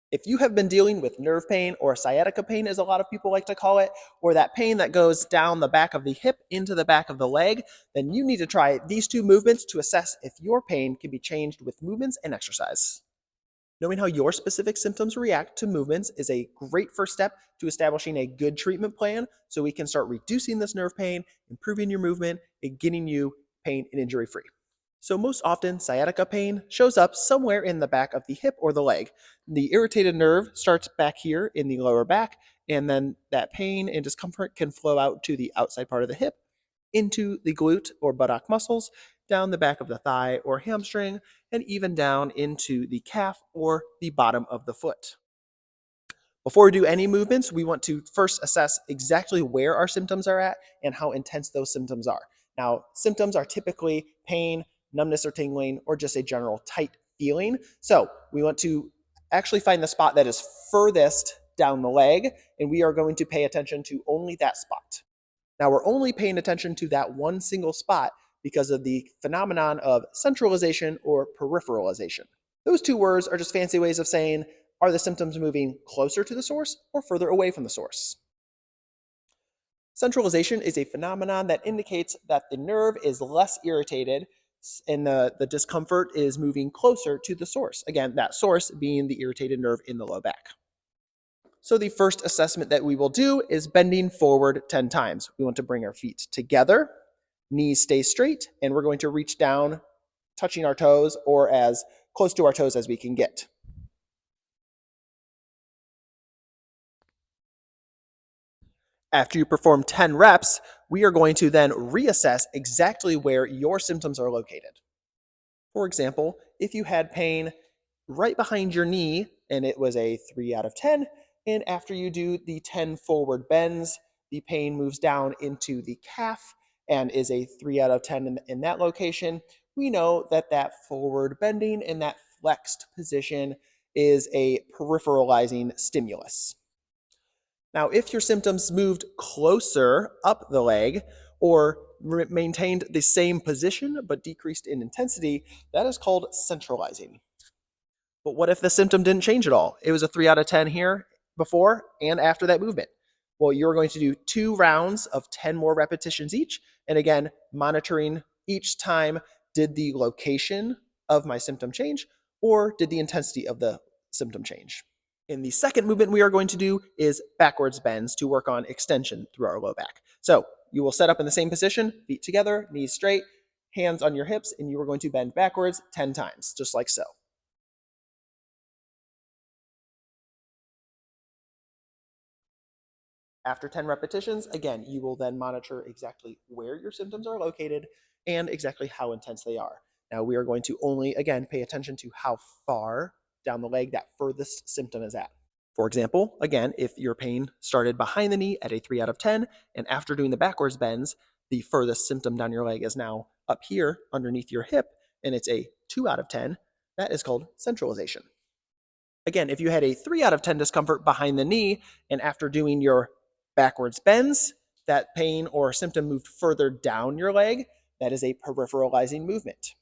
If you have been dealing with nerve pain or sciatica pain, as a lot of people like to call it, or that pain that goes down the back of the hip into the back of the leg, then you need to try these two movements to assess if your pain can be changed with movements and exercise. Knowing how your specific symptoms react to movements is a great first step to establishing a good treatment plan so we can start reducing this nerve pain, improving your movement, and getting you pain and injury free. So, most often, sciatica pain shows up somewhere in the back of the hip or the leg. The irritated nerve starts back here in the lower back, and then that pain and discomfort can flow out to the outside part of the hip, into the glute or buttock muscles, down the back of the thigh or hamstring, and even down into the calf or the bottom of the foot. Before we do any movements, we want to first assess exactly where our symptoms are at and how intense those symptoms are. Now, symptoms are typically pain, numbness or tingling, or just a general tight feeling. So we want to actually find the spot that is furthest down the leg, and we are going to pay attention to only that spot. Now, we're only paying attention to that one single spot because of the phenomenon of centralization or peripheralization. Those two words are just fancy ways of saying, are the symptoms moving closer to the source or further away from the source? Centralization is a phenomenon that indicates that the nerve is less irritated and the discomfort is moving closer to the source. Again, that source being the irritated nerve in the low back. So the first assessment that we will do is bending forward 10 times. We want to bring our feet together, knees stay straight, and we're going to reach down, touching our toes or as close to our toes as we can get. After you perform 10 reps, we are going to then reassess exactly where your symptoms are located. For example, if you had pain right behind your knee and it was a 3 out of 10, and after you do the 10 forward bends, the pain moves down into the calf and is a 3 out of 10 in that location, we know that that forward bending in that flexed position is a peripheralizing stimulus. Now, if your symptoms moved closer up the leg or maintained the same position but decreased in intensity, that is called centralizing. But what if the symptom didn't change at all? It was a 3 out of 10 here before and after that movement. Well, you're going to do 2 rounds of 10 more repetitions each. And again, monitoring each time, did the location of my symptom change or did the intensity of the symptom change? In the second movement we are going to do is backwards bends to work on extension through our low back. So you will set up in the same position, feet together, knees straight, hands on your hips, and you are going to bend backwards 10 times, just like so. After 10 repetitions, again, you will then monitor exactly where your symptoms are located and exactly how intense they are. Now, we are going to only, again, pay attention to how far down the leg that furthest symptom is at. For example, again, if your pain started behind the knee at a 3 out of 10, and after doing the backwards bends, the furthest symptom down your leg is now up here underneath your hip, and it's a 2 out of 10, that is called centralization. Again, if you had a 3 out of 10 discomfort behind the knee, and after doing your backwards bends, that pain or symptom moved further down your leg, that is a peripheralizing movement.